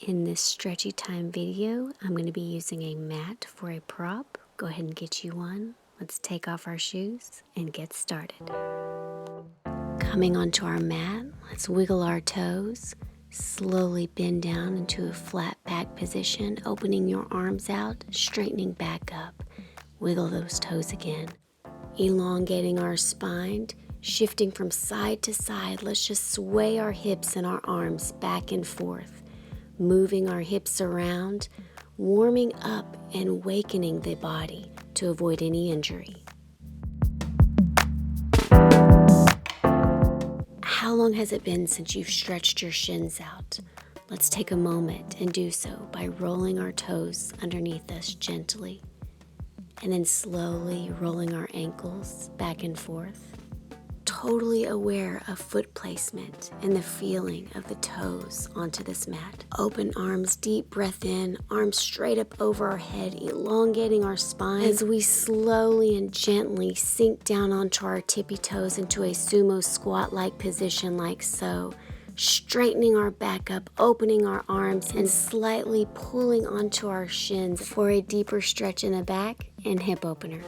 In this stretchy time video, I'm going to be using a mat for a prop. Go ahead and get you one. Let's take off our shoes and get started. Coming onto our mat, let's wiggle our toes. Slowly bend down into a flat back position, opening your arms out, straightening back up. Wiggle those toes again. Elongating our spine, shifting from side to side. Let's just sway our hips and our arms back and forth. Moving our hips around, warming up and awakening the body to avoid any injury. How long has it been since you've stretched your shins out? Let's take a moment and do so by rolling our toes underneath us gently, and then slowly rolling our ankles back and forth. Totally aware of foot placement and the feeling of the toes onto this mat. Open arms, deep breath in, arms straight up over our head, elongating our spine as we slowly and gently sink down onto our tippy toes into a sumo squat-like position like so. Straightening our back up, opening our arms, and slightly pulling onto our shins for a deeper stretch in the back and hip opener.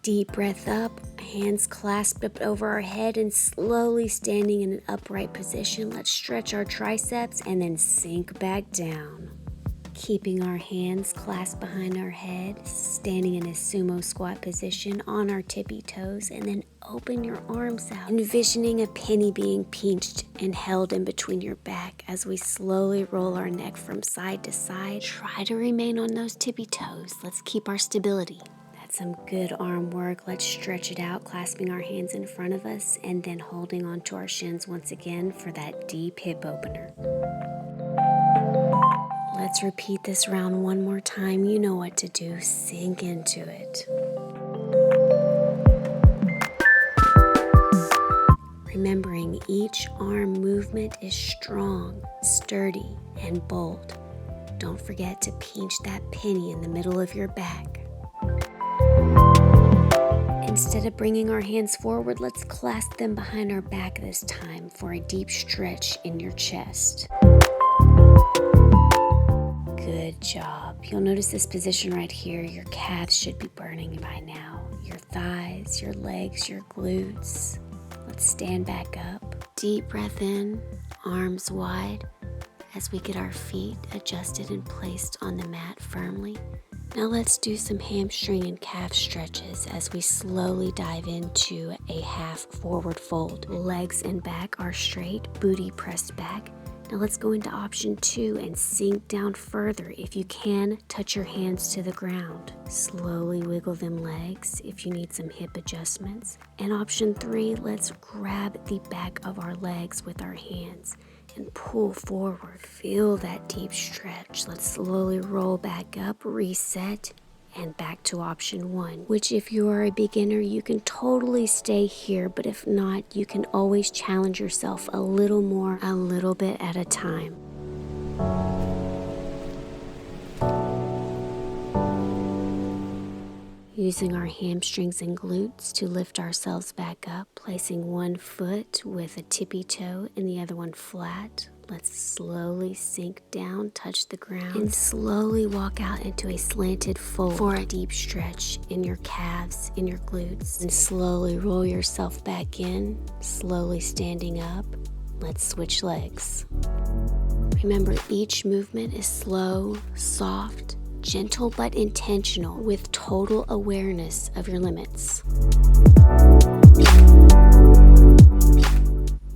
Deep breath up, hands clasped up over our head and slowly standing in an upright position. Let's stretch our triceps and then sink back down. Keeping our hands clasped behind our head, standing in a sumo squat position on our tippy toes, and then open your arms out, envisioning a penny being pinched and held in between your back as we slowly roll our neck from side to side. Try to remain on those tippy toes. Let's keep our stability. Some good arm work. Let's stretch it out, clasping our hands in front of us and then holding onto our shins once again for that deep hip opener. Let's repeat this round one more time. You know what to do. Sink into it. Remembering each arm movement is strong, sturdy, and bold. Don't forget to pinch that penny in the middle of your back. Instead of bringing our hands forward, let's clasp them behind our back this time for a deep stretch in your chest. Good job. You'll notice this position right here. Your calves should be burning by now. Your thighs, your legs, your glutes. Let's stand back up. Deep breath in, arms wide as we get our feet adjusted and placed on the mat firmly. Now let's do some hamstring and calf stretches as we slowly dive into a half forward fold. Legs and back are straight, booty pressed back. Now let's go into option 2 and sink down further. If you can, touch your hands to the ground. Slowly wiggle them legs if you need some hip adjustments. And option 3, let's grab the back of our legs with our hands and pull forward. Feel that deep stretch. Let's slowly roll back up, reset, and back to option 1, which if you are a beginner, you can totally stay here, but if not, you can always challenge yourself a little more, a little bit at a time. Using our hamstrings and glutes to lift ourselves back up, placing one foot with a tippy toe and the other one flat. Let's slowly sink down, touch the ground, and slowly walk out into a slanted fold for a deep stretch in your calves, in your glutes. And slowly roll yourself back in, slowly standing up. Let's switch legs. Remember, each movement is slow, soft, gentle but intentional, with total awareness of your limits.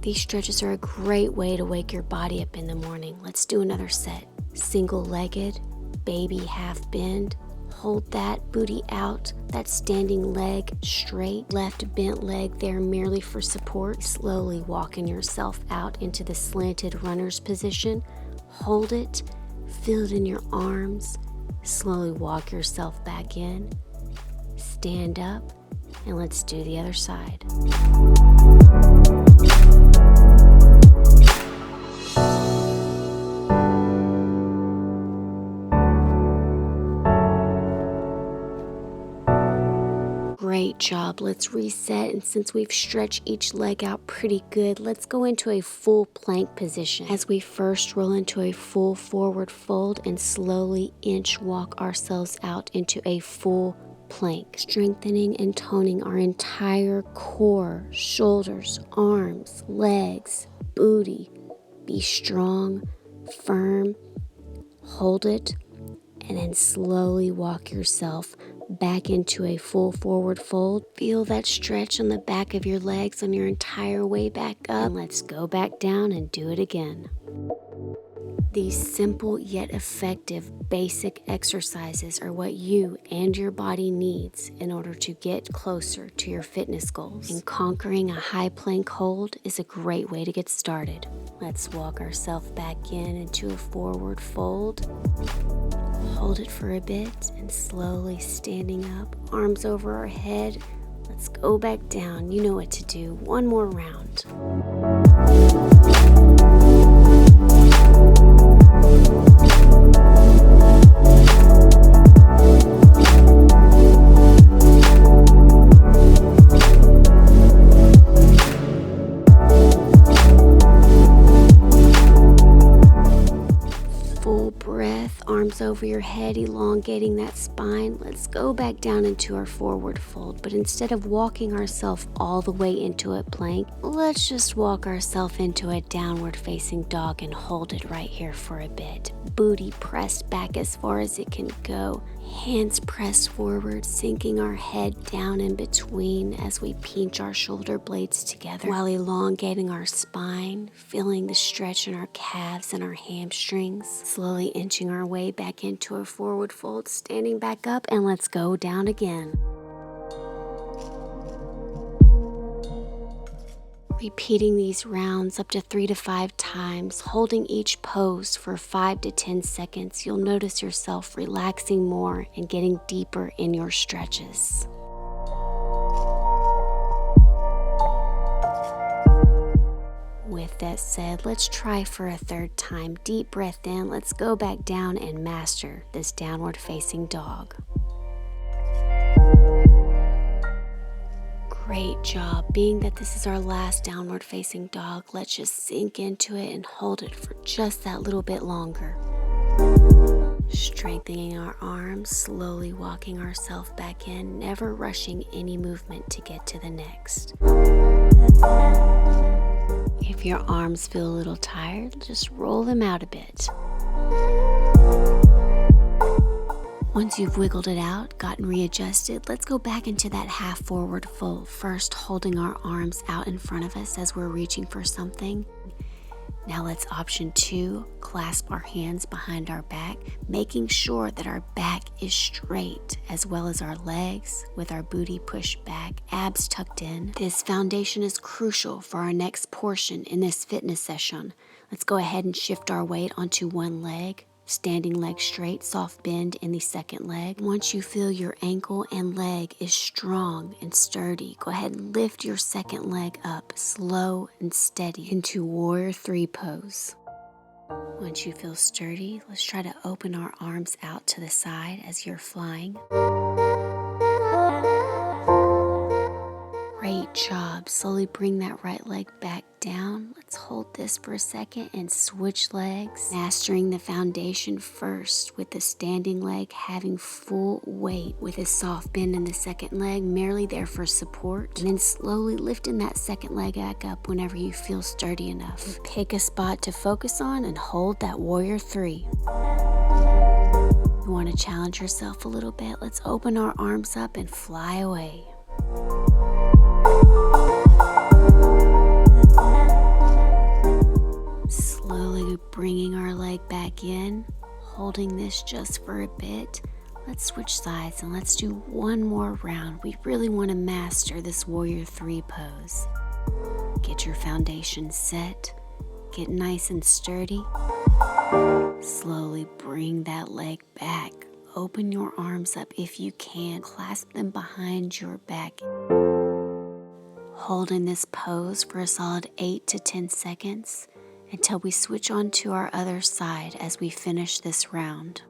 These stretches are a great way to wake your body up in the morning. Let's do another set. Single-legged, baby half bend. Hold that booty out, that standing leg straight, left bent leg there merely for support. Slowly walking yourself out into the slanted runner's position. Hold it, feel it in your arms. Slowly walk yourself back in. Stand up, and let's do the other side. Great job. Let's reset, and since we've stretched each leg out pretty good, let's go into a full plank position. As we first roll into a full forward fold and slowly inch walk ourselves out into a full plank, strengthening and toning our entire core, shoulders, arms, legs, booty. Be strong, firm, hold it, and then slowly walk yourself back into a full forward fold. Feel that stretch on the back of your legs on your entire way back up. And let's go back down and do it again. These simple yet effective basic exercises are what you and your body needs in order to get closer to your fitness goals. And conquering a high plank hold is a great way to get started. Let's walk ourselves back into a forward fold. Hold it for a bit and slowly standing up, arms over our head. Let's go back down. You know what to do. One more round. Full breath, arms over your head, elongating that spine. Let's go back down into our forward fold, but instead of walking ourselves all the way into a plank, let's just walk ourselves into a downward facing dog and hold it right here for a bit. Booty pressed back as far as it can go. Hands pressed forward, sinking our head down in between as we pinch our shoulder blades together while elongating our spine, feeling the stretch in our calves and our hamstrings. Slowly inching our way back into a forward fold, standing back up, and let's go down again. Repeating these rounds up to 3 to 5 times, holding each pose for 5 to 10 seconds, you'll notice yourself relaxing more and getting deeper in your stretches. With that said, let's try for a third time. Deep breath in. Let's go back down and master this downward facing dog. Great job. Being that this is our last downward facing dog, let's just sink into it and hold it for just that little bit longer. Strengthening our arms, slowly walking ourselves back in, never rushing any movement to get to the next. If your arms feel a little tired, just roll them out a bit. Once you've wiggled it out, gotten readjusted, let's go back into that half forward fold. First, holding our arms out in front of us as we're reaching for something. Now let's option 2, clasp our hands behind our back, making sure that our back is straight as well as our legs with our booty pushed back, abs tucked in. This foundation is crucial for our next portion in this fitness session. Let's go ahead and shift our weight onto one leg. Standing leg straight, soft bend in the second leg. Once you feel your ankle and leg is strong and sturdy, go ahead and lift your second leg up, slow and steady, into Warrior 3 pose. Once you feel sturdy, let's try to open our arms out to the side as you're flying. Great job. Slowly bring that right leg back down. Let's hold this for a second and switch legs. Mastering the foundation first with the standing leg having full weight with a soft bend in the second leg, merely there for support. And then slowly lifting that second leg back up whenever you feel sturdy enough. Pick a spot to focus on and hold that Warrior 3. You want to challenge yourself a little bit? Let's open our arms up and fly away. Slowly bringing our leg back in, holding this just for a bit. Let's switch sides and let's do one more round. We really want to master this Warrior 3 pose. Get your foundation set, get nice and sturdy. Slowly bring that leg back. Open your arms up if you can. Clasp them behind your back. Hold in this pose for a solid 8 to 10 seconds until we switch on to our other side as we finish this round.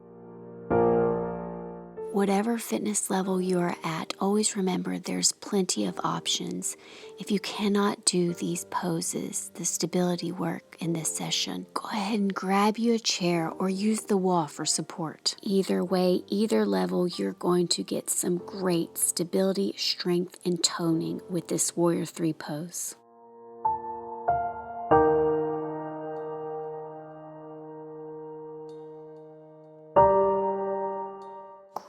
whatever fitness level you are at, always remember there's plenty of options. If you cannot do these poses, the stability work in this session, go ahead and grab you a chair or use the wall for support. Either way, either level, you're going to get some great stability, strength, and toning with this Warrior 3 pose.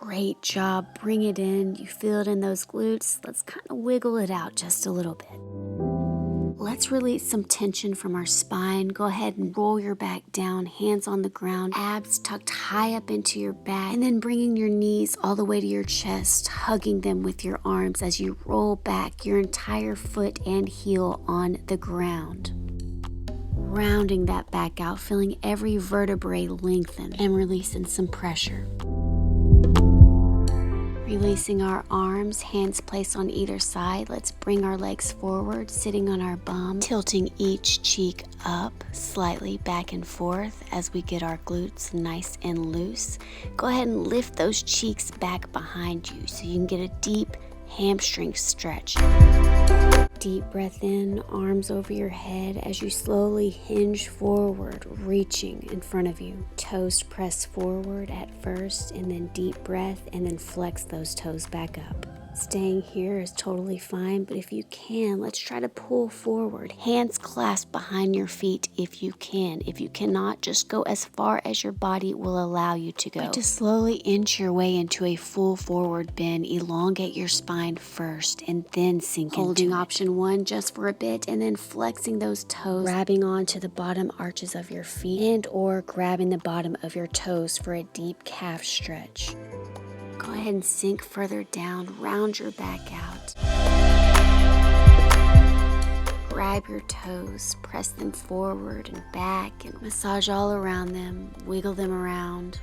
Great job. Bring it in. You feel it in those glutes. Let's kind of wiggle it out just a little bit. Let's release some tension from our spine. Go ahead and roll your back down, hands on the ground, abs tucked high up into your back, and then bringing your knees all the way to your chest, hugging them with your arms as you roll back your entire foot and heel on the ground. Rounding that back out, feeling every vertebrae lengthen and releasing some pressure. Releasing our arms, hands placed on either side. Let's bring our legs forward, sitting on our bum, tilting each cheek up slightly back and forth as we get our glutes nice and loose. Go ahead and lift those cheeks back behind you so you can get a deep hamstring stretch. Deep breath in, arms over your head as you slowly hinge forward, reaching in front of you. Toes press forward at first, and then deep breath, and then flex those toes back up. Staying here is totally fine, but if you can, let's try to pull forward. Hands clasped behind your feet if you can. If you cannot, just go as far as your body will allow you to go. But to slowly inch your way into a full forward bend, elongate your spine first and then sink into it. Holding option 1 just for a bit and then flexing those toes, grabbing onto the bottom arches of your feet and or grabbing the bottom of your toes for a deep calf stretch. Go ahead and sink further down, round your back out. Grab your toes, press them forward and back and massage all around them, wiggle them around.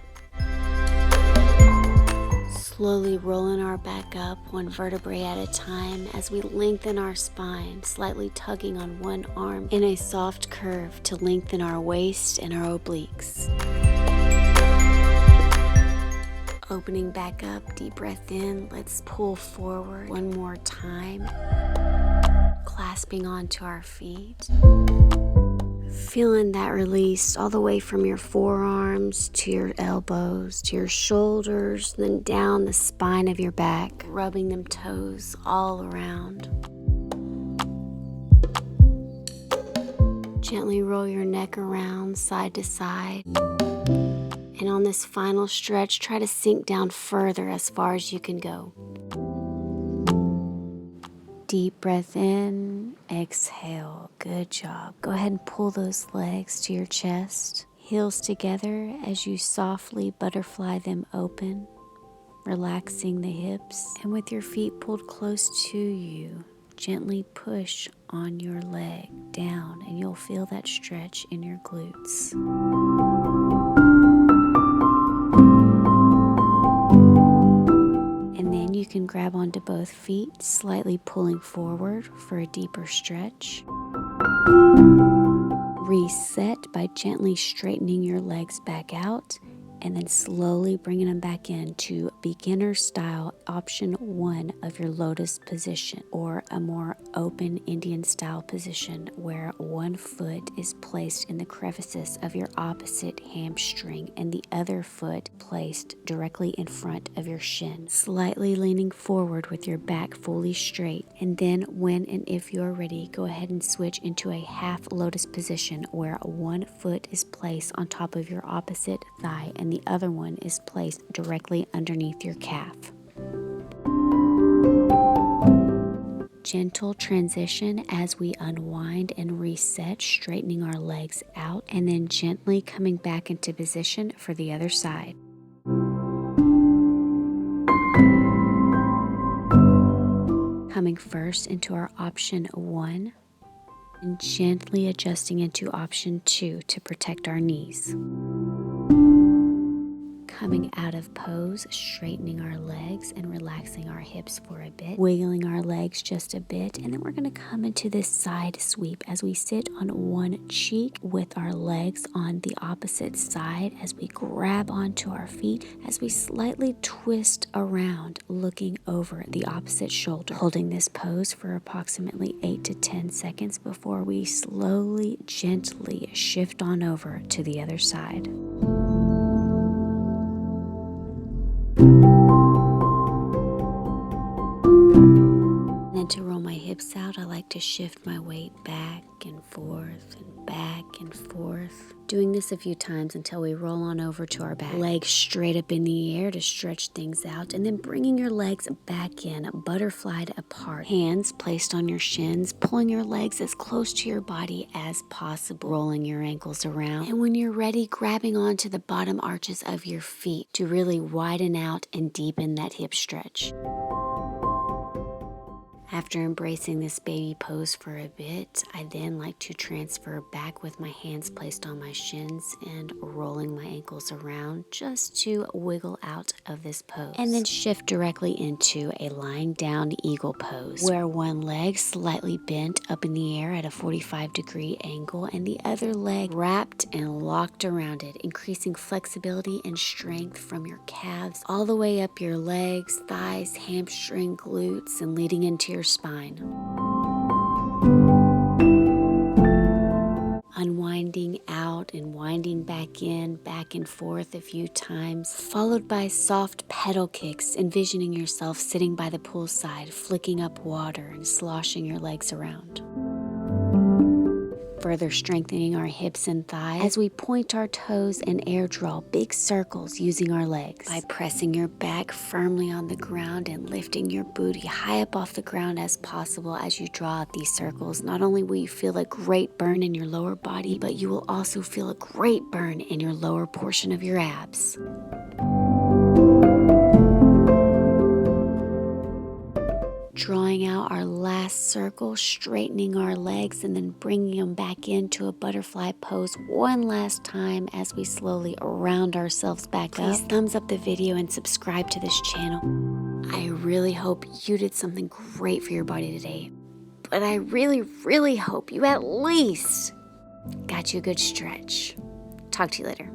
Slowly rolling our back up one vertebrae at a time as we lengthen our spine, slightly tugging on one arm in a soft curve to lengthen our waist and our obliques. Opening back up, deep breath in. Let's pull forward one more time. Clasping onto our feet. Feeling that release all the way from your forearms to your elbows, to your shoulders, then down the spine of your back, rubbing them toes all around. Gently roll your neck around side to side. And on this final stretch, try to sink down further as far as you can go. Deep breath in, exhale. Good job. Go ahead and pull those legs to your chest. Heels together as you softly butterfly them open, relaxing the hips. And with your feet pulled close to you, gently push on your leg down and you'll feel that stretch in your glutes. You can grab onto both feet, slightly pulling forward for a deeper stretch. Reset by gently straightening your legs back out and then slowly bringing them back into beginner style option 1 of your lotus position, or a more open Indian style position where one foot is placed in the crevices of your opposite hamstring and the other foot placed directly in front of your shin, slightly leaning forward with your back fully straight. And then when and if you are ready, go ahead and switch into a half lotus position where one foot is placed on top of your opposite thigh and the other one is placed directly underneath your calf. Gentle transition as we unwind and reset, straightening our legs out and then gently coming back into position for the other side. Coming first into our option 1 and gently adjusting into option 2 to protect our knees. coming out of pose, straightening our legs and relaxing our hips for a bit, wiggling our legs just a bit, and then we're going to come into this side sweep as we sit on one cheek with our legs on the opposite side as we grab onto our feet, as we slightly twist around, looking over the opposite shoulder, holding this pose for approximately 8 to 10 seconds before we slowly, gently shift on over to the other side. And then to roll my hips out, I like to shift my weight back and forth and back and forth. Doing this a few times until we roll on over to our back. Legs straight up in the air to stretch things out, and then bringing your legs back in, butterflied apart. Hands placed on your shins, pulling your legs as close to your body as possible, rolling your ankles around. And when you're ready, grabbing onto the bottom arches of your feet to really widen out and deepen that hip stretch. After embracing this baby pose for a bit, I then like to transfer back with my hands placed on my shins and rolling my ankles around just to wiggle out of this pose. And then shift directly into a lying down eagle pose, where one leg slightly bent up in the air at a 45-degree angle and the other leg wrapped and locked around it, increasing flexibility and strength from your calves all the way up your legs, thighs, hamstring, glutes, and leading into your spine. Unwinding out and winding back in, back and forth a few times, followed by soft pedal kicks, envisioning yourself sitting by the poolside, flicking up water and sloshing your legs around. Further strengthening our hips and thighs as we point our toes and air draw big circles using our legs by pressing your back firmly on the ground and lifting your booty high up off the ground as possible as you draw out these circles. Not only will you feel a great burn in your lower body, but you will also feel a great burn in your lower portion of your abs. Drawing out our last circle, straightening our legs, and then bringing them back into a butterfly pose one last time as we slowly round ourselves back up. Please thumbs up the video and subscribe to this channel. I really hope you did something great for your body today, but I really, really hope you at least got you a good stretch. Talk to you later.